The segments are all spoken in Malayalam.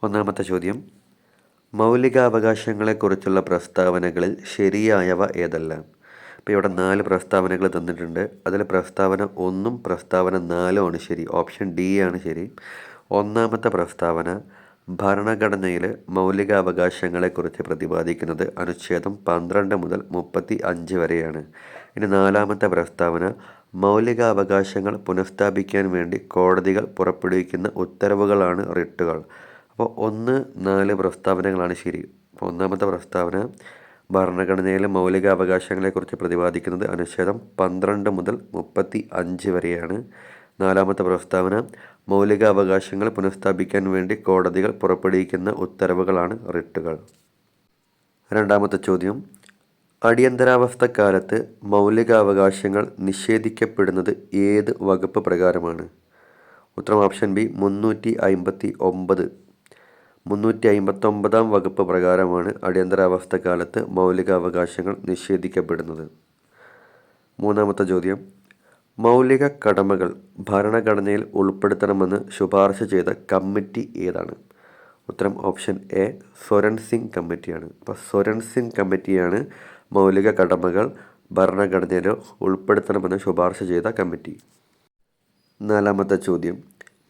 ഒന്നാമത്തെ ചോദ്യം, മൗലികാവകാശങ്ങളെക്കുറിച്ചുള്ള പ്രസ്താവനകളിൽ ശരിയായവ ഏതെല്ലാം? അപ്പോൾ ഇവിടെ 4 പ്രസ്താവനകൾ തന്നിട്ടുണ്ട്. അതിൽ പ്രസ്താവന 1ഉം പ്രസ്താവന 4ഉം ആണ് ശരി. ഓപ്ഷൻ ഡി ആണ് ശരി. ഒന്നാമത്തെ പ്രസ്താവന ഭരണഘടനയിൽ മൗലികാവകാശങ്ങളെക്കുറിച്ച് പ്രതിപാദിക്കുന്നത് അനുച്ഛേദം 12 മുതൽ 35 വരെയാണ്. ഇനി നാലാമത്തെ പ്രസ്താവന മൗലികാവകാശങ്ങൾ പുനഃസ്ഥാപിക്കാൻ വേണ്ടി കോടതികൾ പുറപ്പെടുവിക്കുന്ന ഉത്തരവുകളാണ് റിട്ടുകൾ. അപ്പോൾ 1, 4 പ്രസ്താവനകളാണ് ശരി. അപ്പോൾ ഒന്നാമത്തെ പ്രസ്താവന ഭരണഘടനയിലെ മൗലികാവകാശങ്ങളെക്കുറിച്ച് പ്രതിപാദിക്കുന്നത് അനുച്ഛേദം 12 മുതൽ 35 വരെയാണ്. നാലാമത്തെ പ്രസ്താവന മൗലികാവകാശങ്ങൾ പുനഃസ്ഥാപിക്കാൻ വേണ്ടി കോടതികൾ പുറപ്പെടുവിക്കുന്ന ഉത്തരവുകളാണ് റിട്ടുകൾ. രണ്ടാമത്തെ ചോദ്യം, അടിയന്തരാവസ്ഥക്കാലത്ത് മൗലികാവകാശങ്ങൾ നിഷേധിക്കപ്പെടുന്നത് ഏത് വകുപ്പ് പ്രകാരമാണ്? ഉത്തരം ഓപ്ഷൻ ബി 359. 359-ാം വകുപ്പ് പ്രകാരമാണ് അടിയന്തരാവസ്ഥക്കാലത്ത് മൗലികാവകാശങ്ങൾ നിഷേധിക്കപ്പെടുന്നത്. മൂന്നാമത്തെ ചോദ്യം, മൗലിക കടമകൾ ഭരണഘടനയിൽ ഉൾപ്പെടുത്തണമെന്ന് ശുപാർശ ചെയ്ത കമ്മിറ്റി ഏതാണ്? ഉത്തരം ഓപ്ഷൻ എ സ്വരൺ സിംഗ് കമ്മിറ്റിയാണ്. അപ്പോൾ സ്വരൺ സിംഗ് കമ്മിറ്റിയാണ് മൗലിക കടമകൾ ഭരണഘടനയിൽ ഉൾപ്പെടുത്തണമെന്ന് ശുപാർശ ചെയ്ത കമ്മിറ്റി. നാലാമത്തെ ചോദ്യം,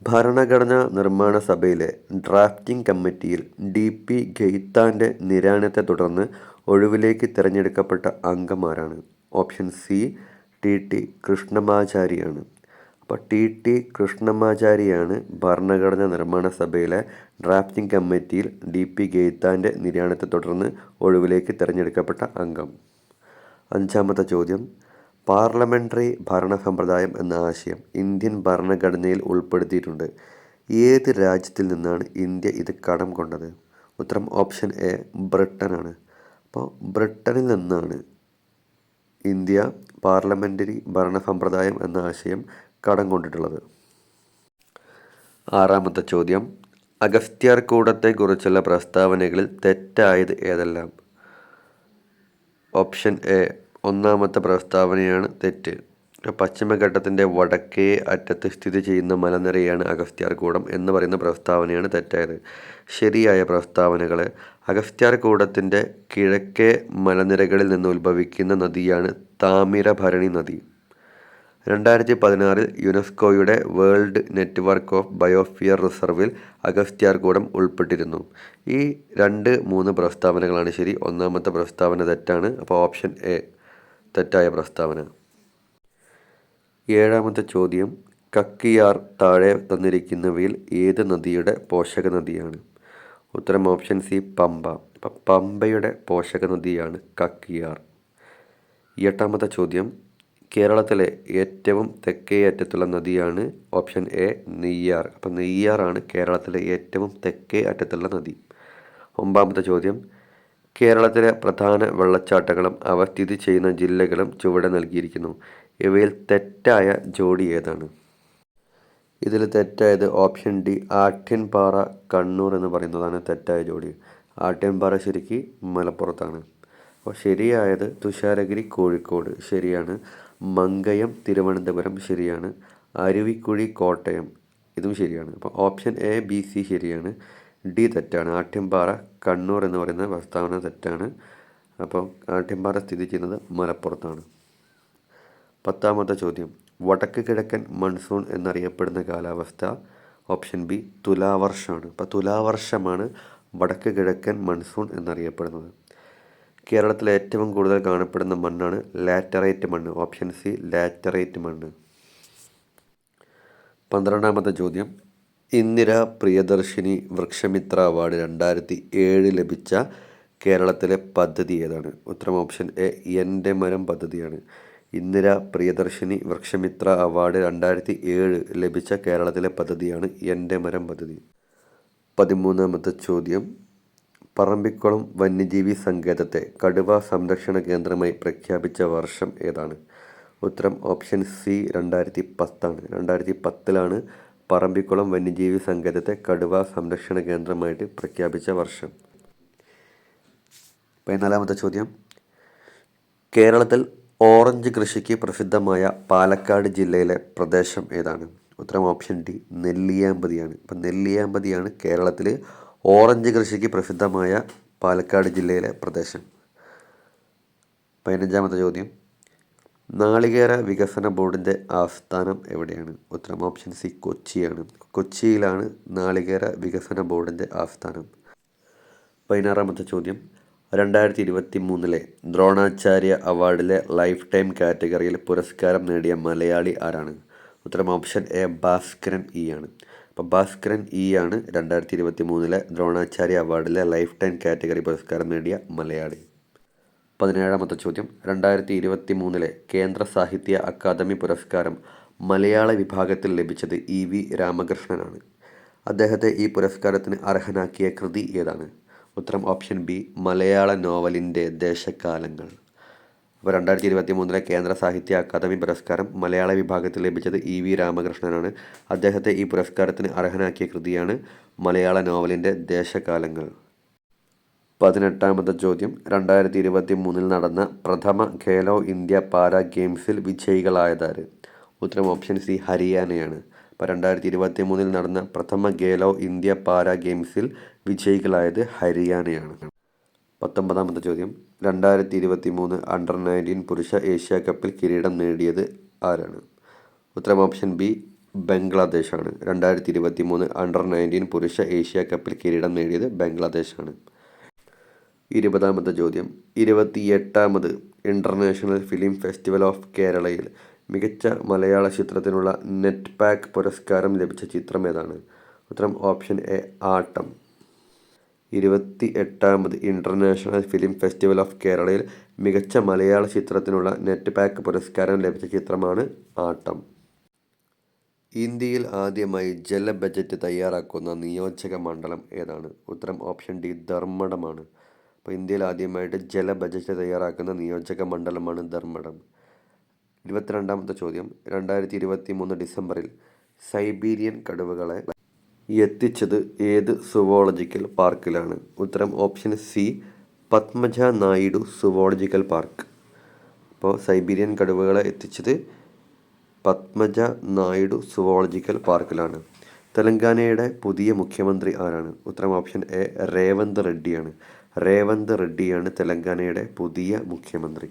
ഭരണഘടനാ നിർമ്മാണ സഭയിലെ ഡ്രാഫ്റ്റിംഗ് കമ്മിറ്റിയിൽ DP ഖെയ്ത്താൻ്റെ നിര്യാണത്തെ തുടർന്ന് ഒഴിവിലേക്ക് തിരഞ്ഞെടുക്കപ്പെട്ട അംഗമാരാണ്? ഓപ്ഷൻ സി TT കൃഷ്ണമാചാരിയാണ്. അപ്പോൾ TT കൃഷ്ണമാചാരിയാണ് ഭരണഘടനാ നിർമ്മാണ സഭയിലെ ഡ്രാഫ്റ്റിംഗ് കമ്മിറ്റിയിൽ DP ഖെയ്ത്താൻ്റെ നിര്യാണത്തെ തുടർന്ന് ഒഴിവിലേക്ക് തിരഞ്ഞെടുക്കപ്പെട്ട അംഗം. അഞ്ചാമത്തെ ചോദ്യം, പാർലമെൻ്ററി ഭരണ സമ്പ്രദായം എന്ന ആശയം ഇന്ത്യൻ ഭരണഘടനയിൽ ഉൾപ്പെടുത്തിയിട്ടുണ്ട്. ഏത് രാജ്യത്തിൽ നിന്നാണ് ഇന്ത്യ ഇത് കടം കൊണ്ടത്? ഉത്തരം ഓപ്ഷൻ എ ബ്രിട്ടനാണ്. അപ്പോൾ ബ്രിട്ടനിൽ നിന്നാണ് ഇന്ത്യ പാർലമെൻ്ററി ഭരണ സമ്പ്രദായം എന്ന ആശയം കടം കൊണ്ടിട്ടുള്ളത്. ആറാമത്തെ ചോദ്യം, അഗസ്ത്യാർകൂടത്തെക്കുറിച്ചുള്ള പ്രസ്താവനകളിൽ തെറ്റായത് ഏതെല്ലാം? ഓപ്ഷൻ എ ഒന്നാമത്തെ പ്രസ്താവനയാണ് തെറ്റ്. പശ്ചിമഘട്ടത്തിൻ്റെ വടക്കേ അറ്റത്ത് സ്ഥിതി ചെയ്യുന്ന മലനിരയാണ് അഗസ്ത്യാർകൂടം എന്ന് പറയുന്ന പ്രസ്താവനയാണ് തെറ്റായത്. ശരിയായ പ്രസ്താവനകൾ അഗസ്ത്യാർകൂടത്തിൻ്റെ കിഴക്കേ മലനിരകളിൽ നിന്ന് ഉത്ഭവിക്കുന്ന നദിയാണ് താമിരഭരണി നദി. 2016 യുനെസ്കോയുടെ വേൾഡ് നെറ്റ്വർക്ക് ഓഫ് ബയോസ്ഫിയർ റിസർവിൽ അഗസ്ത്യാർകൂടം ഉൾപ്പെട്ടിരുന്നു. ഈ 2, 3 പ്രസ്താവനകളാണ് ശരി. ഒന്നാമത്തെ പ്രസ്താവന തെറ്റാണ്. അപ്പോൾ ഓപ്ഷൻ എ തെറ്റായ പ്രസ്താവന. ഏഴാമത്തെ ചോദ്യം, കക്കിയാർ താഴെ തന്നിരിക്കുന്നവയിൽ ഏത് നദിയുടെ പോഷക നദിയാണ്? ഉത്തരം ഓപ്ഷൻ സി പമ്പ. അപ്പം പമ്പയുടെ പോഷക നദിയാണ് കക്കിയാർ. എട്ടാമത്തെ ചോദ്യം, കേരളത്തിലെ ഏറ്റവും തെക്കേ അറ്റത്തുള്ള നദിയാണ്? Option A Neyyar. അപ്പം നെയ്യാറാണ് കേരളത്തിലെ ഏറ്റവും തെക്കേ അറ്റത്തുള്ള നദി. ഒമ്പതാമത്തെ ചോദ്യം, കേരളത്തിലെ പ്രധാന വെള്ളച്ചാട്ടങ്ങളും അവ സ്ഥിതി ചെയ്യുന്ന ജില്ലകളും ചുവടെ നൽകിയിരിക്കുന്നു. ഇവയിൽ തെറ്റായ ജോഡി ഏതാണ്? ഇതിൽ തെറ്റായത് ഓപ്ഷൻ ഡി ആട്യൻപാറ കണ്ണൂർ എന്ന് പറയുന്നതാണ് തെറ്റായ ജോഡി. ആട്യൻപാറ ശരിക്ക് മലപ്പുറത്താണ്. അപ്പോൾ ശരിയായത് തുഷാരഗിരി കോഴിക്കോട് ശരിയാണ്. മങ്കയം തിരുവനന്തപുരം ശരിയാണ്. അരുവിക്കുഴി കോട്ടയം ഇതും ശരിയാണ്. അപ്പോൾ ഓപ്ഷൻ എ ബി സി ശരിയാണ്. ഡി തെറ്റാണ്. ആട്യൻപാറ കണ്ണൂർ എന്ന് പറയുന്ന പ്രസ്താവന തെറ്റാണ്. അപ്പോൾ ആട്യൻപാറ സ്ഥിതി ചെയ്യുന്നത് മലപ്പുറത്താണ്. പത്താമത്തെ ചോദ്യം, വടക്ക് കിഴക്കൻ മൺസൂൺ എന്നറിയപ്പെടുന്ന കാലാവസ്ഥ? ഓപ്ഷൻ ബി തുലാവർഷമാണ്. അപ്പോൾ തുലാവർഷമാണ് വടക്ക് കിഴക്കൻ മൺസൂൺ എന്നറിയപ്പെടുന്നത്. കേരളത്തിലെ ഏറ്റവും കൂടുതൽ കാണപ്പെടുന്ന മണ്ണാണ് ലാറ്ററൈറ്റ് മണ്ണ്. ഓപ്ഷൻ സി ലാറ്ററൈറ്റ് മണ്ണ്. 12ാമത്തെ ചോദ്യം, ഇന്ദിര പ്രിയദർശിനി വൃക്ഷമിത്ര അവാർഡ് 2007 ലഭിച്ച കേരളത്തിലെ പദ്ധതി ഏതാണ്? ഉത്തരം ഓപ്ഷൻ എ എൻ്റെ മരം പദ്ധതിയാണ്. ഇന്ദിര പ്രിയദർശിനി വൃക്ഷമിത്ര അവാർഡ് 2007 ലഭിച്ച കേരളത്തിലെ പദ്ധതിയാണ് എൻ്റെ മരം പദ്ധതി. 13ാമത്തെ ചോദ്യം, പറമ്പിക്കുളം വന്യജീവി സങ്കേതത്തെ കടുവ സംരക്ഷണ കേന്ദ്രമായി പ്രഖ്യാപിച്ച വർഷം ഏതാണ്? ഉത്തരം ഓപ്ഷൻ സി 2010 ആണ്. 2010 പറമ്പിക്കുളം വന്യജീവി സങ്കേതത്തെ കടുവ സംരക്ഷണ കേന്ദ്രമായിട്ട് പ്രഖ്യാപിച്ച വർഷം. 14ാമത്തെ ചോദ്യം, കേരളത്തിൽ ഓറഞ്ച് കൃഷിക്ക് പ്രസിദ്ധമായ പാലക്കാട് ജില്ലയിലെ പ്രദേശം ഏതാണ്? ഉത്തരം ഓപ്ഷൻ ഡി നെല്ലിയാമ്പതിയാണ്. അപ്പം നെല്ലിയാമ്പതിയാണ് കേരളത്തിൽ ഓറഞ്ച് കൃഷിക്ക് പ്രസിദ്ധമായ പാലക്കാട് ജില്ലയിലെ പ്രദേശം. 15ാമത്തെ ചോദ്യം, നാളികേര വികസന ബോർഡിൻ്റെ ആസ്ഥാനം എവിടെയാണ്? ഉത്തരം ഓപ്ഷൻ സി കൊച്ചിയാണ്. കൊച്ചിയിലാണ് നാളികേര വികസന ബോർഡിൻ്റെ ആസ്ഥാനം. 16ാമത്തെ ചോദ്യം, 2023 ദ്രോണാചാര്യ അവാർഡിലെ ലൈഫ് ടൈം കാറ്റഗറിയിൽ പുരസ്കാരം നേടിയ മലയാളി ആരാണ്? ഉത്തരം ഓപ്ഷൻ എ ഭാസ്കരൻ ഇ ആണ്. അപ്പോൾ ഭാസ്കരൻ ഇ ആണ് 2023 ദ്രോണാചാര്യ അവാർഡിലെ ലൈഫ് ടൈം കാറ്റഗറി പുരസ്കാരം നേടിയ മലയാളി. 17ാമത്തെ ചോദ്യം, 2023 കേന്ദ്ര സാഹിത്യ അക്കാദമി പുരസ്കാരം മലയാള വിഭാഗത്തിൽ ലഭിച്ചത് ഇ.വി. രാമകൃഷ്ണനാണ്. അദ്ദേഹത്തെ ഈ പുരസ്കാരത്തിന് അർഹനാക്കിയ കൃതി ഏതാണ്? ഉത്തരം ഓപ്ഷൻ ബി മലയാള നോവലിൻ്റെ ദേശകാലങ്ങൾ. അപ്പോൾ 2023 കേന്ദ്ര സാഹിത്യ അക്കാദമി പുരസ്കാരം മലയാള വിഭാഗത്തിൽ ലഭിച്ചത് ഇ.വി. രാമകൃഷ്ണനാണ്. അദ്ദേഹത്തെ ഈ പുരസ്കാരത്തിന് അർഹനാക്കിയ കൃതിയാണ് മലയാള നോവലിൻ്റെ ദേശകാലങ്ങൾ. 18ാമത്തെ ചോദ്യം, 2023 നടന്ന പ്രഥമ ഖേലോ ഇന്ത്യ പാരാ ഗെയിംസിൽ വിജയികളായതാര്? ഉത്തരം ഓപ്ഷൻ സി ഹരിയാനയാണ്. അപ്പോൾ 2023 നടന്ന പ്രഥമ ഖേലോ ഇന്ത്യ പാരാ ഗെയിംസിൽ വിജയികളായത് ഹരിയാനയാണ്. 19ാമത്തെ ചോദ്യം, 2023 അണ്ടർ-19 പുരുഷ ഏഷ്യ കപ്പിൽ കിരീടം നേടിയത് ആരാണ്? ഉത്തരം ഓപ്ഷൻ ബി ബംഗ്ലാദേശാണ്. 2023 അണ്ടർ-19 പുരുഷ ഏഷ്യ കപ്പിൽ കിരീടം നേടിയത് ബംഗ്ലാദേശാണ്. 20ാമത്തെ ചോദ്യം, 28ാമത് ഇൻ്റർനാഷണൽ ഫിലിം ഫെസ്റ്റിവൽ ഓഫ് കേരളയിൽ മികച്ച മലയാള ചിത്രത്തിനുള്ള നെറ്റ് പാക്ക് പുരസ്കാരം ലഭിച്ച ചിത്രം ഏതാണ്? ഉത്തരം ഓപ്ഷൻ എ ആട്ടം. 28ാമത് ഇൻ്റർനാഷണൽ ഫിലിം ഫെസ്റ്റിവൽ ഓഫ് കേരളയിൽ മികച്ച മലയാള ചിത്രത്തിനുള്ള നെറ്റ് പാക്ക് പുരസ്കാരം ലഭിച്ച ചിത്രമാണ് ആട്ടം. ഇന്ത്യയിൽ ആദ്യമായി ജല ബജറ്റ് തയ്യാറാക്കുന്ന നിയോജക മണ്ഡലം ഏതാണ്? ഉത്തരം ഓപ്ഷൻ ഡി ധർമ്മടമാണ്. അപ്പോൾ ഇന്ത്യയിൽ ആദ്യമായിട്ട് ജല ബജറ്റ് തയ്യാറാക്കുന്ന നിയോജക മണ്ഡലമാണ് ധർമ്മടം. 22ാമത്തെ ചോദ്യം, 2023 ഡിസംബറിൽ സൈബീരിയൻ കടുവകളെ എത്തിച്ചത് ഏത് സുവോളജിക്കൽ പാർക്കിലാണ്? ഉത്തരം option C Padmaja Naidu zoological park. അപ്പോൾ സൈബീരിയൻ കടുവകളെ എത്തിച്ചത് പത്മജ നായിഡു സുവോളജിക്കൽ പാർക്കിലാണ്. തെലങ്കാനയുടെ പുതിയ മുഖ്യമന്ത്രി ആരാണ്? ഉത്തരം ഓപ്ഷൻ എ രേവന്ത് റെഡ്ഡിയാണ്. രേവന്ത് റെഡ്ഡിയാണ് തെലങ്കാനയുടെ പുതിയ മുഖ്യമന്ത്രി.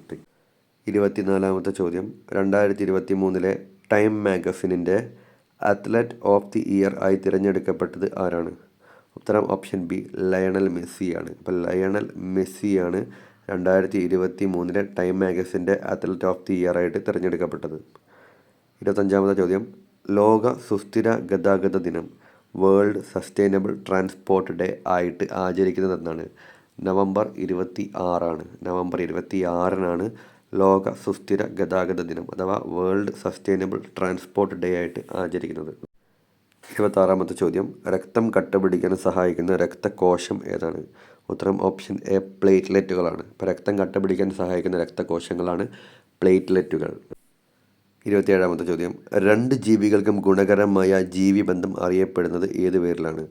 24ാമത്തെ ചോദ്യം, 2023 ടൈം മാഗസിനിൻ്റെ അത്ലറ്റ് ഓഫ് ദി ഇയർ ആയി തിരഞ്ഞെടുക്കപ്പെട്ടത് ആരാണ്? ഉത്തരം ഓപ്ഷൻ ബി ലയണൽ മെസ്സിയാണ്. അപ്പോൾ ലയണൽ മെസ്സിയാണ് 2023 ടൈം മാഗസിൻ്റെ അത്ലറ്റ് ഓഫ് ദി ഇയർ ആയിട്ട് തിരഞ്ഞെടുക്കപ്പെട്ടത്. 25ാമത്തെ ചോദ്യം, ലോക സുസ്ഥിര ഗതാഗത ദിനം വേൾഡ് സസ്റ്റൈനബിൾ ട്രാൻസ്പോർട്ട് ഡേ ആയിട്ട് ആചരിക്കുന്നത് എന്നാണ്? നവംബർ 26 നവംബർ 26 ലോക സുസ്ഥിര ഗതാഗത ദിനം അഥവാ വേൾഡ് സസ്റ്റൈനബിൾ ട്രാൻസ്പോർട്ട് ഡേ ആയിട്ട് ആചരിക്കുന്നത്. 26ാമത്തെ ചോദ്യം, രക്തം കട്ടപിടിക്കാൻ സഹായിക്കുന്ന രക്തകോശം ഏതാണ്? ഉത്തരം ഓപ്ഷൻ എ പ്ലേറ്റ്ലെറ്റുകളാണ്. അപ്പോൾ രക്തം കട്ടപിടിക്കാൻ സഹായിക്കുന്ന രക്തകോശങ്ങളാണ് പ്ലേറ്റ്ലെറ്റുകൾ. 27ാമത്തെ ചോദ്യം, രണ്ട് ജീവികൾക്കും ഗുണകരമായ ജീവിബന്ധം അറിയപ്പെടുന്നത് ഏത് പേരിലാണ്?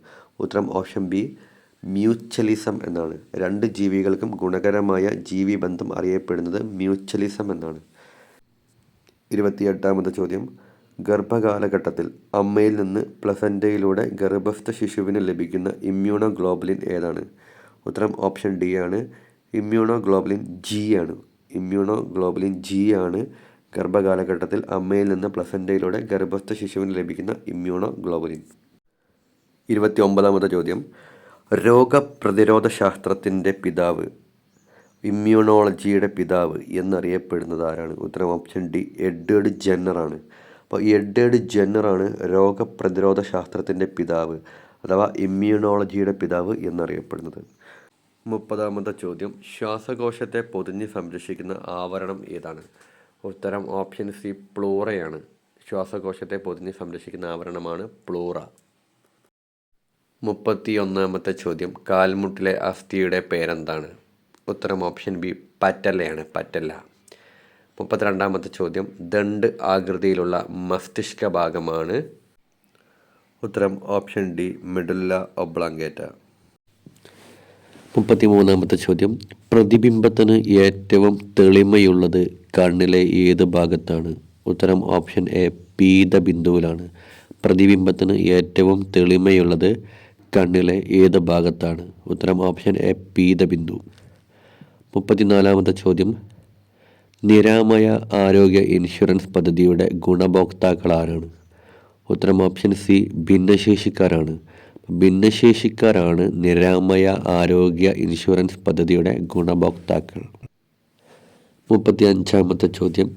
ഉത്തരം ഓപ്ഷൻ ബി മ്യൂച്വലിസം എന്നാണ്. രണ്ട് ജീവികൾക്കും ഗുണകരമായ ജീവിബന്ധം അറിയപ്പെടുന്നത് മ്യൂച്വലിസം എന്നാണ്. 28ാമത്തെ ചോദ്യം, ഗർഭകാലഘട്ടത്തിൽ അമ്മയിൽ നിന്ന് പ്ലസൻ്റയിലൂടെ ഗർഭസ്ഥ ശിശുവിന് ലഭിക്കുന്ന ഇമ്മ്യൂണോഗ്ലോബുലിൻ ഏതാണ്? ഉത്തരം ഓപ്ഷൻ ഡി ആണ്. ഇമ്മ്യൂണോഗ്ലോബുലിൻ ജി ആണ്. ഇമ്മ്യൂണോഗ്ലോബുലിൻ ജി ആണ് ഗർഭകാലഘട്ടത്തിൽ അമ്മയിൽ നിന്ന് പ്ലസൻ്റയിലൂടെ ഗർഭസ്ഥ ശിശുവിന് ലഭിക്കുന്ന ഇമ്മ്യൂണോഗ്ലോബുലിൻ. 29ാമത്തെ ചോദ്യം, രോഗപ്രതിരോധ ശാസ്ത്രത്തിൻ്റെ പിതാവ്, ഇമ്മ്യൂണോളജിയുടെ പിതാവ് എന്നറിയപ്പെടുന്നത് ആരാണ്? ഉത്തരം ഓപ്ഷൻ ഡി എഡ്വേർഡ് ജെന്നറാണ്. അപ്പോൾ എഡ്വേർഡ് ജെന്നറാണ് രോഗപ്രതിരോധ ശാസ്ത്രത്തിൻ്റെ പിതാവ് അഥവാ ഇമ്മ്യൂണോളജിയുടെ പിതാവ് എന്നറിയപ്പെടുന്നത്. 30ാമത്തെ ചോദ്യം, ശ്വാസകോശത്തെ പൊതിഞ്ഞ് സംരക്ഷിക്കുന്ന ആവരണം ഏതാണ്? ഉത്തരം ഓപ്ഷൻ സി പ്ലൂറയാണ്. ശ്വാസകോശത്തെ പൊതിഞ്ഞ് സംരക്ഷിക്കുന്ന ആവരണമാണ് പ്ലൂറ. 31ാമത്തെ ചോദ്യം, കാൽമുട്ടിലെ അസ്ഥിയുടെ പേരെന്താണ്? ഉത്തരം ഓപ്ഷൻ ബി പറ്റല്ലയാണ്. പറ്റല്ല. 32ാമത്തെ ചോദ്യം, ദണ്ട് ആകൃതിയിലുള്ള മസ്തിഷ്ക ഭാഗമാണ്? ഉത്തരം ഓപ്ഷൻ ഡി മെഡുല്ല ഒബ്ലോങ്കേറ്റ. 33ാമത്തെ ചോദ്യം, പ്രതിബിംബത്തിന് ഏറ്റവും തെളിമയുള്ളത് കണ്ണിലെ ഏത് ഭാഗത്താണ്? ഉത്തരം ഓപ്ഷൻ എ പീതബിന്ദുവിലാണ്. പ്രതിബിംബത്തിന് ഏറ്റവും തെളിമയുള്ളത് കണ്ണിലെ ഏത് ഭാഗത്താണ്? ഉത്തരം ഓപ്ഷൻ എ പീതബിന്ദു. 34-ാമത്തെ ചോദ്യം, നിരാമയ ആരോഗ്യ ഇൻഷുറൻസ് പദ്ധതിയുടെ ഗുണഭോക്താക്കൾ ആരാണ്? ഉത്തരം ഓപ്ഷൻ സി ഭിന്നശേഷിക്കാരാണ്. ഭിന്നശേഷിക്കാരാണ് നിരാമയ ആരോഗ്യ ഇൻഷുറൻസ് പദ്ധതിയുടെ ഗുണഭോക്താക്കൾ. 35-ാമത്തെ ചോദ്യം,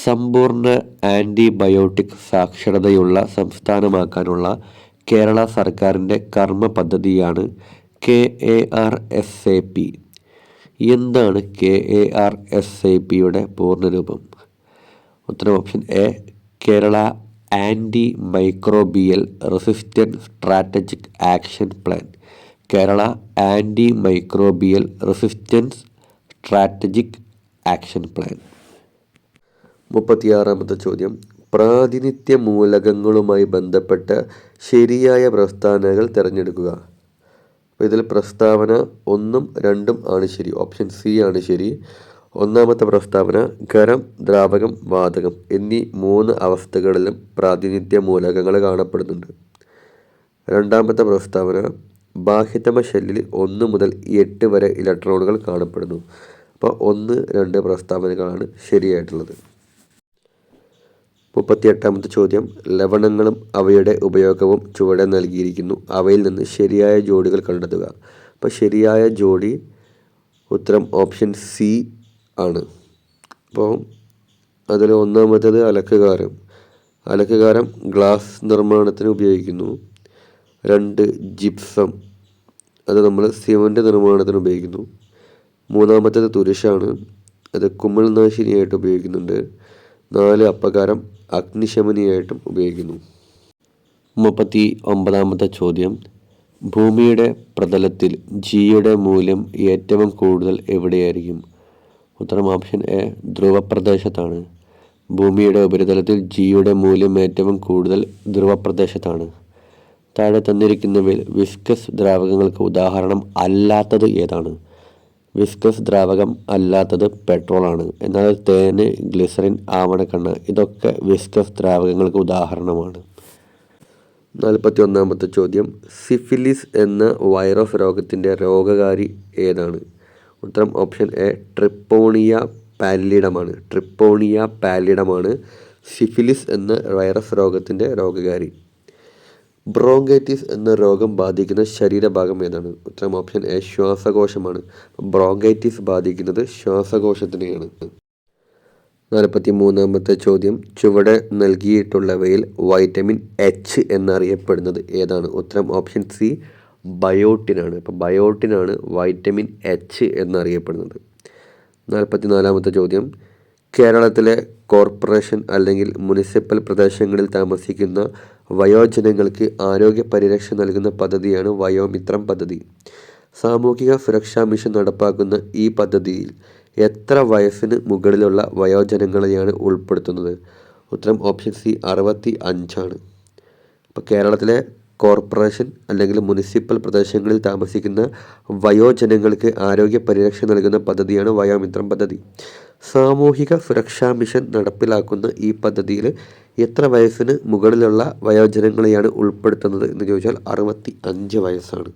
സമ്പൂർണ്ണ ആൻറ്റിബയോട്ടിക് സാക്ഷരതയുള്ള സംസ്ഥാനമാക്കാനുള്ള കേരള സർക്കാരിൻ്റെ കർമ്മ പദ്ധതിയാണ് KARSAP. എന്താണ് KARSAPയുടെ പൂർണ്ണരൂപം? ഉത്തരം option A Kerala antimicrobial resistance strategic action plan. Kerala antimicrobial resistance strategic action plan. 36-ാമത്തെ ചോദ്യം, പ്രാതിനിധ്യ മൂലകങ്ങളുമായി ബന്ധപ്പെട്ട ശരിയായ പ്രസ്താവനകൾ തിരഞ്ഞെടുക്കുക. അപ്പോൾ ഇതിൽ പ്രസ്താവന 1ഉം 2ഉം ആണ് ശരി. ഓപ്ഷൻ സി ആണ് ശരി. ഒന്നാമത്തെ പ്രസ്താവന, ഖരം, ദ്രാവകം, വാതകം എന്നീ 3 അവസ്ഥകളിലും പ്രാതിനിധ്യ മൂലകങ്ങൾ കാണപ്പെടുന്നുണ്ട്. രണ്ടാമത്തെ പ്രസ്താവന, ബാഹ്യതമ ഷെല്ലിൽ 1 മുതൽ 8 വരെ ഇലക്ട്രോണുകൾ കാണപ്പെടുന്നു. അപ്പോൾ 1, 2 പ്രസ്താവനകളാണ് ശരിയായിട്ടുള്ളത്. 38-ാമത്തെ ചോദ്യം, ലവണങ്ങളും അവയുടെ ഉപയോഗവും ചുവടെ നൽകിയിരിക്കുന്നു. അവയിൽ നിന്ന് ശരിയായ ജോഡികൾ കണ്ടെത്തുക. അപ്പോൾ ശരിയായ ജോഡി ഉത്തരം ഓപ്ഷൻ സി ആണ്. അപ്പോൾ അതിൽ ഒന്നാമത്തേത് അലക്കുകാരം. അലക്കുകാരം ഗ്ലാസ് നിർമ്മാണത്തിന് ഉപയോഗിക്കുന്നു. 2 ജിപ്സം, അത് നമ്മൾ സിമൻറ്റ് നിർമ്മാണത്തിന് ഉപയോഗിക്കുന്നു. മൂന്നാമത്തേത് തുരിശാണ്, അത് കുമിൾനാശിനിയായിട്ട് ഉപയോഗിക്കുന്നുണ്ട്. 4 അപ്പകാരം, അഗ്നിശമനിയായിട്ടും ഉപയോഗിക്കുന്നു. 39-ാമത്തെ ചോദ്യം, ഭൂമിയുടെ പ്രതലത്തിൽ ജിയുടെ മൂല്യം ഏറ്റവും കൂടുതൽ എവിടെയായിരിക്കും? ഉത്തരം ഓപ്ഷൻ എ ധ്രുവപ്രദേശത്താണ്. ഭൂമിയുടെ ഉപരിതലത്തിൽ ജിയുടെ മൂല്യം ഏറ്റവും കൂടുതൽ ധ്രുവപ്രദേശത്താണ്. താഴെ തന്നിരിക്കുന്നവയിൽ വിസ്കസ് ദ്രാവകങ്ങൾക്ക് ഉദാഹരണം അല്ലാത്തത് ഏതാണ്? വിസ്കസ് ദ്രാവകം അല്ലാത്തത് പെട്രോളാണ്. എന്നാൽ തേന്, ഗ്ലിസറിൻ, ആവണക്കെണ്ണ ഇതൊക്കെ വിസ്കസ് ദ്രാവകങ്ങൾക്ക് ഉദാഹരണമാണ്. 41-ാമത്തെ ചോദ്യം, സിഫിലിസ് എന്ന വൈറസ് രോഗത്തിൻ്റെ രോഗകാരി ഏതാണ്? ഉത്തരം ഓപ്ഷൻ എ ട്രിപ്പോണിയ പാലിഡമാണ്. ട്രിപ്പോണിയ പാലിഡമാണ് സിഫിലിസ് എന്ന വൈറസ് രോഗത്തിൻ്റെ രോഗകാരി. ബ്രോങ്കൈറ്റിസ് എന്ന രോഗം ബാധിക്കുന്ന ശരീരഭാഗം ഏതാണ്? ഉത്തരം ഓപ്ഷൻ എ ശ്വാസകോശമാണ്. ബ്രോങ്കൈറ്റിസ് ബാധിക്കുന്നത് ശ്വാസകോശത്തിനെയാണ്. 43-ാമത്തെ ചോദ്യം, ചുവടെ നൽകിയിട്ടുള്ളവയിൽ വൈറ്റമിൻ എച്ച് എന്നറിയപ്പെടുന്നത് ഏതാണ്? ഉത്തരം ഓപ്ഷൻ സി ബയോട്ടിനാണ്. അപ്പോൾ ബയോട്ടിനാണ് വൈറ്റമിൻ എച്ച് എന്നറിയപ്പെടുന്നത്. 44-ാമത്തെ ചോദ്യം, കേരളത്തിലെ കോർപ്പറേഷൻ അല്ലെങ്കിൽ മുനിസിപ്പൽ പ്രദേശങ്ങളിൽ താമസിക്കുന്ന വയോജനങ്ങൾക്ക് ആരോഗ്യ പരിരക്ഷ നൽകുന്ന പദ്ധതിയാണ് വയോമിത്രം പദ്ധതി. സാമൂഹിക സുരക്ഷാ മിഷൻ നടപ്പാക്കുന്ന ഈ പദ്ധതിയിൽ എത്ര വയസ്സിന് മുകളിലുള്ള വയോജനങ്ങളെയാണ് ഉൾപ്പെടുത്തുന്നത്? ഉത്തരം ഓപ്ഷൻ സി 65 ആണ്. അപ്പോൾ കേരളത്തിലെ കോർപ്പറേഷൻ അല്ലെങ്കിൽ മുനിസിപ്പൽ പ്രദേശങ്ങളിൽ താമസിക്കുന്ന വയോജനങ്ങൾക്ക് ആരോഗ്യ പരിരക്ഷ നൽകുന്ന പദ്ധതിയാണ് വയോമിത്രം പദ്ധതി. സാമൂഹിക സുരക്ഷാ മിഷൻ നടപ്പിലാക്കുന്ന ഈ പദ്ധതിയിൽ എത്ര വയസ്സിന് മുകളിലുള്ള വയോജനങ്ങളെയാണ് ഉൾപ്പെടുത്തുന്നത് എന്ന് ചോദിച്ചാൽ 65 വയസ്സാണ്.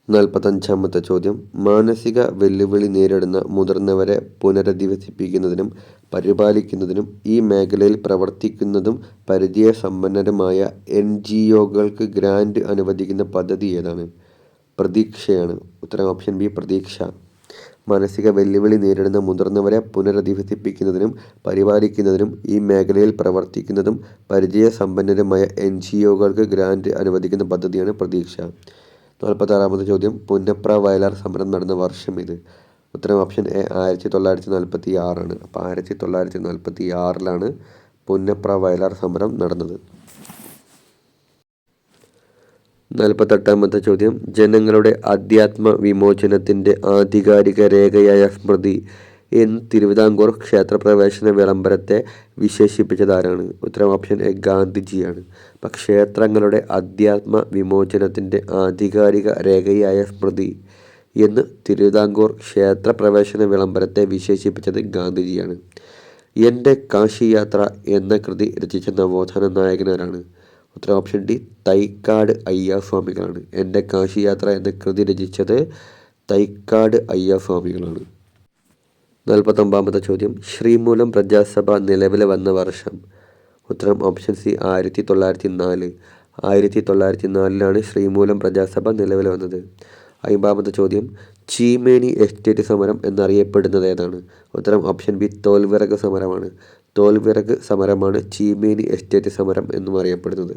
45-ാമത്തെ ചോദ്യം, മാനസിക വെല്ലുവിളി നേരിടുന്ന മുതിർന്നവരെ പുനരധിവസിപ്പിക്കുന്നതിനും പരിപാലിക്കുന്നതിനും ഈ മേഖലയിൽ പ്രവർത്തിക്കുന്നതും പരിചയസമ്പന്നരുമായ NGOകൾക്ക് ഗ്രാൻഡ് അനുവദിക്കുന്ന പദ്ധതി ഏതാണ്? പ്രതീക്ഷയാണ്. ഉത്തരം ഓപ്ഷൻ ബി പ്രതീക്ഷ. മാനസിക വെല്ലുവിളി നേരിടുന്ന മുതിർന്നവരെ പുനരധിവസിപ്പിക്കുന്നതിനും പരിപാലിക്കുന്നതിനും ഈ മേഖലയിൽ പ്രവർത്തിക്കുന്നതും പരിചയസമ്പന്നരുമായ NGOകൾക്ക് ഗ്രാൻഡ് അനുവദിക്കുന്ന പദ്ധതിയാണ് പ്രതീക്ഷ. 46-ാമത്തെ ചോദ്യം, പുന്നപ്ര വയലാർ സമരം നടന്ന വർഷം ഇത്? ഉത്തരം ഓപ്ഷൻ എ 1946 ആണ്. അപ്പോൾ 1946-ലാണ് പുന്നപ്ര വയലാർ സമരം നടന്നത്. 48-ാമത്തെ ചോദ്യം, ജനങ്ങളുടെ അധ്യാത്മ വിമോചനത്തിൻ്റെ ആധികാരിക രേഖയായ സ്മൃതി എന്ന് തിരുവിതാംകൂർ ക്ഷേത്രപ്രവേശന വിളംബരത്തെ വിശേഷിപ്പിച്ചതാരാണ്? ഉത്തരം ഓപ്ഷൻ എ ഗാന്ധിജിയാണ്. അപ്പം ക്ഷേത്രങ്ങളുടെ അധ്യാത്മ വിമോചനത്തിൻ്റെ ആധികാരിക രേഖയായ സ്മൃതി എന്ന് തിരുവിതാംകൂർ ക്ഷേത്രപ്രവേശന വിളംബരത്തെ വിശേഷിപ്പിച്ചത് ഗാന്ധിജിയാണ്. എൻ്റെ കാശി യാത്ര എന്ന കൃതി രചിച്ച നവോത്ഥാന നായകനാരാണ്? ഉത്തരം ഓപ്ഷൻ ഡി തൈക്കാട് അയ്യാസ്വാമികളാണ്. എൻ്റെ കാശിയാത്ര എന്ന കൃതി രചിച്ചത് തൈക്കാട് അയ്യാസ്വാമികളാണ്. 49ാമത്തെ ചോദ്യം, ശ്രീമൂലം പ്രജാസഭ നിലവിൽ വന്ന വർഷം. ഉത്തരം ഓപ്ഷൻ സി 1904. 1904 ശ്രീമൂലം പ്രജാസഭ നിലവിൽ വന്നത്. 50ാമത്തെ ചോദ്യം, ചീമേനി എസ്റ്റേറ്റ് സമരം എന്നറിയപ്പെടുന്നത് ഏതാണ്? ഉത്തരം ഓപ്ഷൻ ബി തോൽവിറക് സമരമാണ്. തോൽവിറക് സമരമാണ് ചീമേനി എസ്റ്റേറ്റ് സമരം എന്നും അറിയപ്പെടുന്നത്.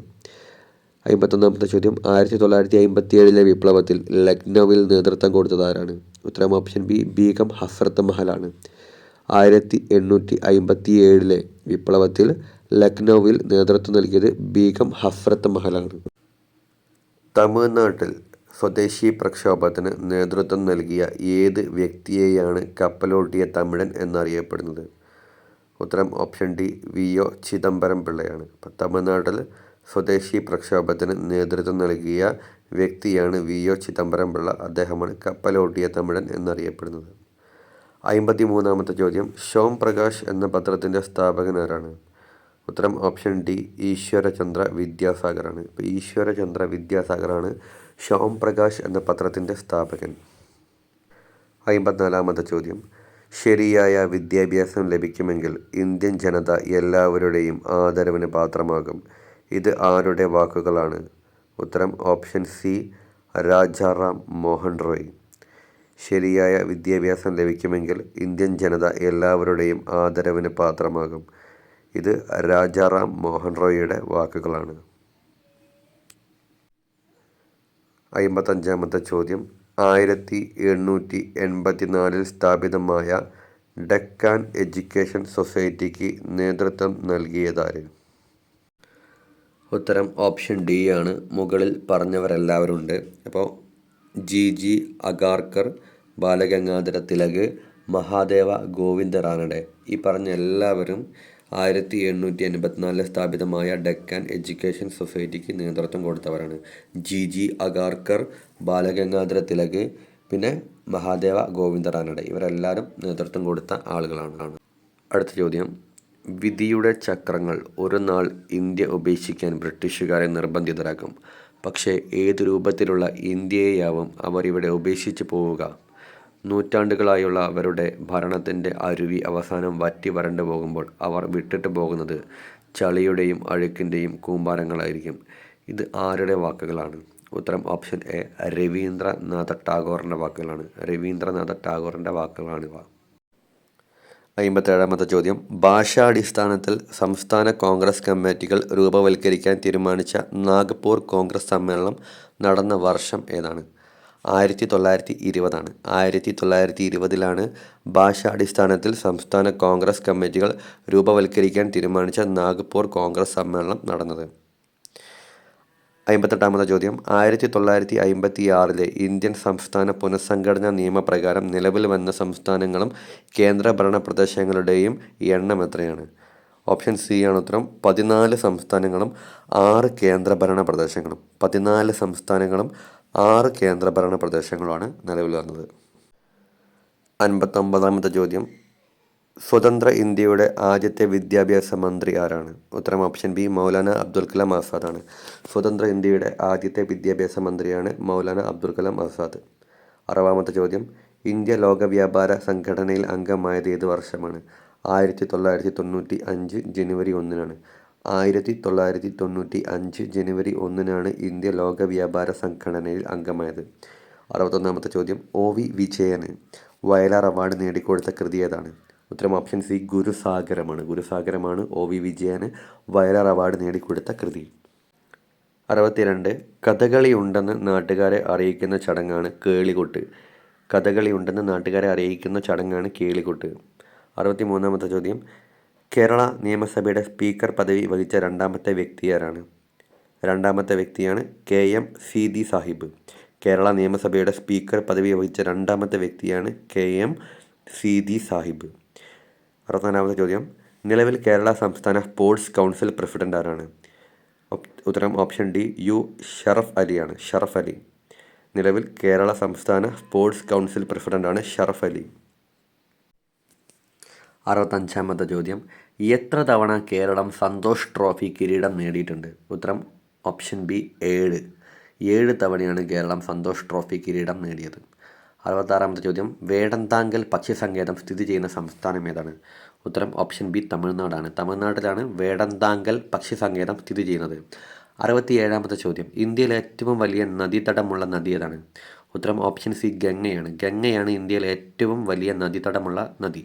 51ാമത്തെ ചോദ്യം, 1957 വിപ്ലവത്തിൽ ലക്നൌവിൽ നേതൃത്വം കൊടുത്തത് ആരാണ്? ഉത്തരം ഓപ്ഷൻ ബി ബീഗം ഹസ്രത്ത് മഹലാണ്. 1857 വിപ്ലവത്തിൽ ലക്നൌവിൽ നേതൃത്വം നൽകിയത് ബീഗം ഹസ്രത്ത് മഹലാണ്. തമിഴ്നാട്ടിൽ സ്വദേശി പ്രക്ഷോഭത്തിന് നേതൃത്വം നൽകിയ ഏത് വ്യക്തിയെയാണ് കപ്പലോട്ടിയ തമിഴൻ എന്നറിയപ്പെടുന്നത്? ഉത്തരം ഓപ്ഷൻ ഡി വി.ഒ. ചിദംബരം പിള്ളയാണ്. തമിഴ്നാട്ടിൽ സ്വദേശി പ്രക്ഷോഭത്തിന് നേതൃത്വം നൽകിയ വ്യക്തിയാണ് വി.ഒ. ചിദംബരം പിള്ള. അദ്ദേഹമാണ് കപ്പലോട്ടിയ തമിഴൻ എന്നറിയപ്പെടുന്നത്. 53ാമത്തെ ചോദ്യം, സോം പ്രകാശ് എന്ന പത്രത്തിൻ്റെ സ്ഥാപകൻ ആരാണ്? ഉത്തരം ഓപ്ഷൻ ഡി ഈശ്വരചന്ദ്ര വിദ്യാസാഗറാണ്. ഈശ്വരചന്ദ്ര വിദ്യാസാഗറാണ് സോം പ്രകാശ് എന്ന പത്രത്തിൻ്റെ സ്ഥാപകൻ. 54ാമത്തെ ചോദ്യം, ശരിയായ വിദ്യാഭ്യാസം ലഭിക്കുമെങ്കിൽ ഇന്ത്യൻ ജനത എല്ലാവരുടെയും ആദരവിന് പാത്രമാകും. ഇത് ആരുടെ വാക്കുകളാണ്? ഉത്തരം ഓപ്ഷൻ സി രാജാറാം മോഹൻ റോയ്. ശരിയായ വിദ്യാഭ്യാസം ലഭിക്കുമെങ്കിൽ ഇന്ത്യൻ ജനത എല്ലാവരുടെയും ആദരവിന് പാത്രമാകും. ഇത് രാജാറാം മോഹൻ റോയിയുടെ വാക്കുകളാണ്. 55ാമത്തെ ചോദ്യം, 1884 സ്ഥാപിതമായ ഡെക്കാൻ എഡ്യൂക്കേഷൻ സൊസൈറ്റിക്ക് നേതൃത്വം നൽകിയതാര്? ഉത്തരം ഓപ്ഷൻ ഡി ആണ്. മുകളിൽ പറഞ്ഞവരെല്ലാവരുണ്ട്. അപ്പോൾ ജി അഗാർക്കർ, ബാലഗംഗാധര തിലക്, മഹാദേവ ഗോവിന്ദ റാനഡെ, ഈ പറഞ്ഞ എല്ലാവരും 1884 സ്ഥാപിതമായ ഡെക്കാൻ എഡ്യൂക്കേഷൻ സൊസൈറ്റിക്ക് നേതൃത്വം കൊടുത്തവരാണ്. ജി അഗാർക്കർ, ബാലഗംഗാധര തിലക്, പിന്നെ മഹാദേവ ഗോവിന്ദ റാനഡെ, ഇവരെല്ലാവരും നേതൃത്വം കൊടുത്ത ആളുകളാണ്. അടുത്ത ചോദ്യം, വിധിയുടെ ചക്രങ്ങൾ ഒരു നാൾ ഇന്ത്യ ഉപേക്ഷിക്കാൻ ബ്രിട്ടീഷുകാരെ നിർബന്ധിതരാക്കും. പക്ഷേ ഏതു രൂപത്തിലുള്ള ഇന്ത്യയെയാവും അവർ ഇവിടെ ഉപേക്ഷിച്ച് പോവുക? നൂറ്റാണ്ടുകളായുള്ള അവരുടെ ഭരണത്തിൻ്റെ അരുവി അവസാനം വറ്റി വരണ്ടു പോകുമ്പോൾ അവർ വിട്ടിട്ട് പോകുന്നത് ചളിയുടെയും അഴുക്കിൻ്റെയും കൂമ്പാരങ്ങളായിരിക്കും. ഇത് ആരുടെ വാക്കുകളാണ്? ഉത്തരം ഓപ്ഷൻ എ രവീന്ദ്രനാഥ ടാഗോറിൻ്റെ വാക്കുകളാണ്. രവീന്ദ്രനാഥ ടാഗോറിൻ്റെ വാക്കുകളാണിവ. 57ാമത്തെ ചോദ്യം, ഭാഷാടിസ്ഥാനത്തിൽ സംസ്ഥാന കോൺഗ്രസ് കമ്മിറ്റികൾ രൂപവൽക്കരിക്കാൻ തീരുമാനിച്ച നാഗ്പൂർ കോൺഗ്രസ് സമ്മേളനം നടന്ന വർഷം ഏതാണ്? 1920. 1920 ഭാഷാടിസ്ഥാനത്തിൽ സംസ്ഥാന കോൺഗ്രസ് കമ്മിറ്റികൾ രൂപവൽക്കരിക്കാൻ തീരുമാനിച്ച നാഗ്പൂർ കോൺഗ്രസ് സമ്മേളനം നടന്നത്. 58ാമത്തെ ചോദ്യം, 1956 ഇന്ത്യൻ സംസ്ഥാന പുനഃസംഘടനാ നിയമപ്രകാരം നിലവിൽ വന്ന സംസ്ഥാനങ്ങളും കേന്ദ്രഭരണ പ്രദേശങ്ങളുടെയും എണ്ണം എത്രയാണ്? ഓപ്ഷൻ സി ആണ് ഉത്തരം. 14 സംസ്ഥാനങ്ങളും 6 കേന്ദ്രഭരണ പ്രദേശങ്ങളും. 14 സംസ്ഥാനങ്ങളും 6 കേന്ദ്രഭരണ പ്രദേശങ്ങളുമാണ് നിലവിൽ വന്നത്. 59ാമത്തെ ചോദ്യം, സ്വതന്ത്ര ഇന്ത്യയുടെ ആദ്യത്തെ വിദ്യാഭ്യാസ മന്ത്രി ആരാണ്? ഉത്തരം ഓപ്ഷൻ ബി മൗലാന അബ്ദുൽ കലാം ആസാദാണ്. സ്വതന്ത്ര ഇന്ത്യയുടെ ആദ്യത്തെ വിദ്യാഭ്യാസ മന്ത്രിയാണ് മൗലാന അബ്ദുൽ കലാം ആസാദ്. 60ാമത്തെ ചോദ്യം, ഇന്ത്യ ലോക വ്യാപാര സംഘടനയിൽ അംഗമായത് ഏത് വർഷമാണ്? 1995 ജനുവരി 1. 1995 ജനുവരി 1 ഇന്ത്യ ലോക വ്യാപാര സംഘടനയിൽ അംഗമായത്. 61ാമത്തെ ചോദ്യം, ഒ.വി. വിജയന് വയലാർ അവാർഡ് നേടിക്കൊടുത്ത കൃതി ഏതാണ്? ഉത്തരം ഓപ്ഷൻ സി ഗുരുസാഗരമാണ്. ഗുരുസാഗരമാണ് ഒ.വി. വിജയന് വയലാർ അവാർഡ് നേടിക്കൊടുത്ത കൃതി. 62 കഥകളി ഉണ്ടെന്ന് നാട്ടുകാരെ അറിയിക്കുന്ന ചടങ്ങാണ് കേളികൊട്ട്. കഥകളി ഉണ്ടെന്ന് നാട്ടുകാരെ അറിയിക്കുന്ന ചടങ്ങാണ് കേളികൊട്ട്. 63ാമത്തെ ചോദ്യം, കേരള നിയമസഭയുടെ സ്പീക്കർ പദവി വഹിച്ച രണ്ടാമത്തെ വ്യക്തി ആരാണ്? രണ്ടാമത്തെ വ്യക്തിയാണ് KM സീതി സാഹിബ്. കേരള നിയമസഭയുടെ സ്പീക്കർ പദവി വഹിച്ച രണ്ടാമത്തെ വ്യക്തിയാണ് KM സീതി സാഹിബ്. 64ാമത്തെ ചോദ്യം, നിലവിൽ കേരള സംസ്ഥാന സ്പോർട്സ് കൗൺസിൽ പ്രസിഡന്റ് ആരാണ്? ഉത്തരം ഓപ്ഷൻ ഡി ഷറഫ് അലിയാണ്. ഷറഫ് അലി. നിലവിൽ കേരള സംസ്ഥാന സ്പോർട്സ് കൗൺസിൽ പ്രസിഡന്റാണ് ഷറഫ് അലി. 65ാമത്തെ ചോദ്യം, എത്ര തവണ കേരളം സന്തോഷ് ട്രോഫി കിരീടം നേടിയിട്ടുണ്ട്? ഉത്തരം ഓപ്ഷൻ ബി 7 തവണയാണ് കേരളം സന്തോഷ് ട്രോഫി കിരീടം നേടിയത്. 66ാമത്തെ ചോദ്യം, വേടന്താങ്കൽ പക്ഷി സങ്കേതം സ്ഥിതി ചെയ്യുന്ന സംസ്ഥാനം ഏതാണ്? ഉത്തരം ഓപ്ഷൻ ബി തമിഴ്നാടാണ്. തമിഴ്നാട്ടിലാണ് വേടന്താങ്കൽ പക്ഷി സങ്കേതം സ്ഥിതി ചെയ്യുന്നത്. 67ാമത്തെ ചോദ്യം, ഇന്ത്യയിലെ ഏറ്റവും വലിയ നദീതടമുള്ള നദി ഏതാണ്? ഉത്തരം ഓപ്ഷൻ സി ഗംഗയാണ്. ഗംഗയാണ് ഇന്ത്യയിലെ ഏറ്റവും വലിയ നദീതടമുള്ള നദി.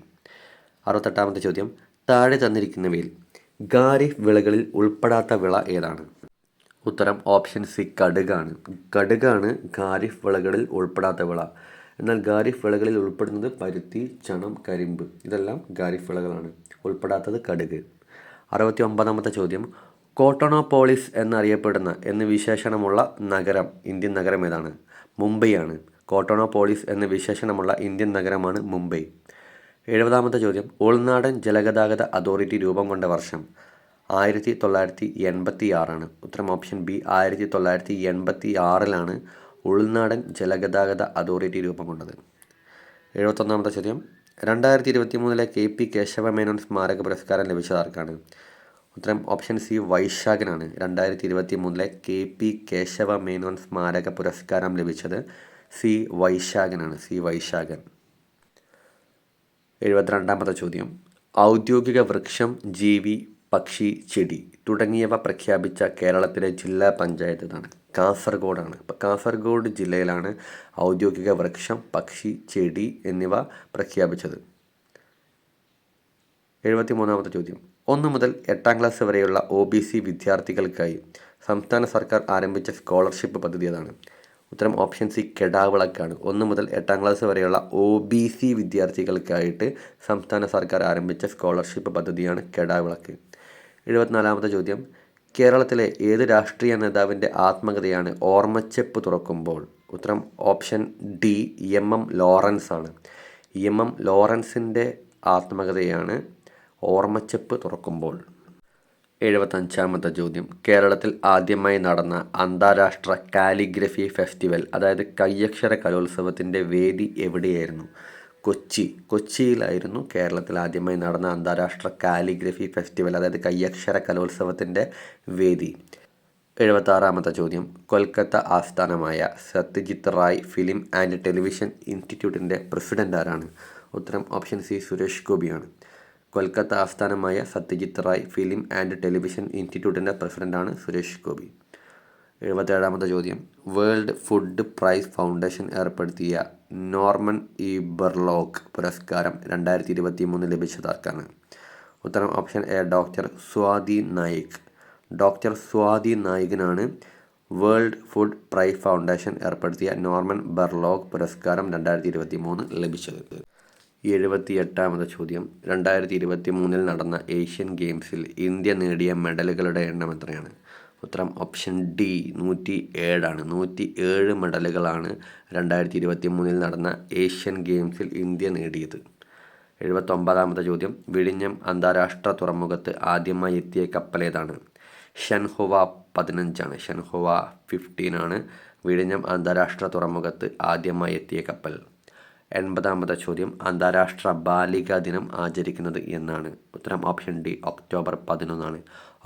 68ാമത്തെ ചോദ്യം, താഴെ തന്നിരിക്കുന്നവയിൽ ഖാരിഫ് വിളകളിൽ ഉൾപ്പെടാത്ത വിള ഏതാണ്? ഉത്തരം ഓപ്ഷൻ സി കടുകാണ്. കടുകാണ് ഖാരിഫ് വിളകളിൽ ഉൾപ്പെടാത്ത വിള. എന്നാൽ ഖാരിഫ് വിളകളിൽ ഉൾപ്പെടുന്നത് പരുത്തി, ചണം, കരിമ്പ്. ഇതെല്ലാം ഖാരിഫ് വിളകളാണ്. ഉൾപ്പെടാത്തത് കടുക്. 69ാമത്തെ ചോദ്യം, കോട്ടോണോപോളിസ് എന്ന് വിശേഷണമുള്ള നഗരം, ഇന്ത്യൻ നഗരം ഏതാണ്? മുംബൈയാണ്. കോട്ടോണോപോളിസ് എന്ന് വിശേഷണമുള്ള ഇന്ത്യൻ നഗരമാണ് മുംബൈ. 70ാമത്തെ ചോദ്യം, ഉൾനാടൻ ജലഗതാഗത അതോറിറ്റി രൂപം കൊണ്ട വർഷം? 1986. ഉത്തരം ഓപ്ഷൻ ബി 1986 ഉൾനാടൻ ജലഗതാഗത അതോറിറ്റി രൂപം കൊണ്ടത്. 71ാമത്തെ ചോദ്യം, 2023 KP കേശവമേനോൻ സ്മാരക പുരസ്കാരം ലഭിച്ചത് ആർക്കാണ്? ഉത്തരം ഓപ്ഷൻ സി വൈശാഖനാണ്. 2023 KP കേശവമേനോൻ സ്മാരക പുരസ്കാരം ലഭിച്ചത് സി വൈശാഖനാണ്. 72ാമത്തെ ചോദ്യം, ഔദ്യോഗിക വൃക്ഷം, ജീവി, പക്ഷി, ചെടി തുടങ്ങിയവ പ്രഖ്യാപിച്ച കേരളത്തിലെ ജില്ലാ പഞ്ചായത്ത് ഏതാണ്? കാസർഗോഡാണ്. അപ്പോൾ കാസർഗോഡ് ജില്ലയിലാണ് ഔദ്യോഗിക വൃക്ഷം, പക്ഷി, ചെടി എന്നിവ പ്രഖ്യാപിച്ചത്. 73ാമത്തെ ചോദ്യം, 1 മുതൽ 8ാം ക്ലാസ് വരെയുള്ള OBC വിദ്യാർത്ഥികൾക്കായി സംസ്ഥാന സർക്കാർ ആരംഭിച്ച സ്കോളർഷിപ്പ് പദ്ധതി ഏതാണ്? ഉത്തരം ഓപ്ഷൻ സി കെടാവിളക്കാണ്. 1 മുതൽ 8ാം ക്ലാസ് വരെയുള്ള OBC വിദ്യാർത്ഥികൾക്കായിട്ട് സംസ്ഥാന സർക്കാർ ആരംഭിച്ച സ്കോളർഷിപ്പ് പദ്ധതിയാണ് കെടാവിളക്ക്. 74ാമത്തെ ചോദ്യം, കേരളത്തിലെ ഏത് രാഷ്ട്രീയ നേതാവിൻ്റെ ആത്മകഥയാണ് ഓർമ്മച്ചെപ്പ് തുറക്കുമ്പോൾ? ഉത്തരം ഓപ്ഷൻ ഡി MM ലോറൻസ് ആണ്. MM ലോറൻസിൻ്റെ ആത്മകഥയാണ് ഓർമ്മച്ചെപ്പ് തുറക്കുമ്പോൾ. 75ാമത്തെ ചോദ്യം, കേരളത്തിൽ ആദ്യമായി നടന്ന അന്താരാഷ്ട്ര കാലിഗ്രഫി ഫെസ്റ്റിവൽ, അതായത് കയ്യക്ഷര കലോത്സവത്തിൻ്റെ വേദി എവിടെയായിരുന്നു? കൊച്ചിയിലായിരുന്നു കേരളത്തിൽ ആദ്യമായി നടന്ന അന്താരാഷ്ട്ര കാലിഗ്രഫി ഫെസ്റ്റിവൽ, അതായത് കയ്യക്ഷര കലോത്സവത്തിൻ്റെ വേദി. 76ാമത്തെ ചോദ്യം, കൊൽക്കത്ത ആസ്ഥാനമായ Satyajit Ray film and television ഇൻസ്റ്റിറ്റ്യൂട്ടിൻ്റെ പ്രസിഡന്റ് ആരാണ്? ഉത്തരം ഓപ്ഷൻ സി സുരേഷ് ഗോപിയാണ്. കൊൽക്കത്ത ആസ്ഥാനമായ Satyajit Ray film and television ഇൻസ്റ്റിറ്റ്യൂട്ടിൻ്റെ പ്രസിഡന്റാണ് സുരേഷ് ഗോപി. 77ാമത്തെ ചോദ്യം, വേൾഡ് ഫുഡ് പ്രൈസ് ഫൗണ്ടേഷൻ ഏർപ്പെടുത്തിയ നോർമൻ ഇ ബർലോഗ് പുരസ്കാരം 2023 ലഭിച്ചത് ആർക്കാണ്? ഉത്തരം option A doctor Swati Naik. Doctor Swati നായികിനാണ് വേൾഡ് ഫുഡ് പ്രൈസ് ഫൗണ്ടേഷൻ ഏർപ്പെടുത്തിയ നോർമൻ ബർലോഗ് പുരസ്കാരം 2023 ലഭിച്ചത്. 78ാമത്തെ ചോദ്യം, 2023 നടന്ന ഏഷ്യൻ ഗെയിംസിൽ ഇന്ത്യ നേടിയ മെഡലുകളുടെ എണ്ണം എത്രയാണ്? ഉത്തരം ഓപ്ഷൻ ഡി 107 107 മെഡലുകളാണ് 2023 നടന്ന ഏഷ്യൻ ഗെയിംസിൽ ഇന്ത്യ നേടിയത്. 79ാമത്തെ ചോദ്യം, വിഴിഞ്ഞം അന്താരാഷ്ട്ര തുറമുഖത്ത് ആദ്യമായി എത്തിയ കപ്പൽ ഏതാണ്? ഷൻഹുവ 15 ഷൻഹുവ 15 വിഴിഞ്ഞം അന്താരാഷ്ട്ര തുറമുഖത്ത് ആദ്യമായി എത്തിയ കപ്പൽ. 80ാമത്തെ ചോദ്യം, അന്താരാഷ്ട്ര ബാലികാ ദിനം ആചരിക്കുന്നത് എന്നാണ്? ഉത്തരം ഓപ്ഷൻ ഡി ഒക്ടോബർ 11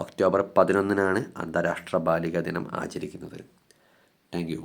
ഒക്ടോബർ 11 അന്താരാഷ്ട്ര ബാലികാ ദിനം ആചരിക്കുന്നത്. Thank you.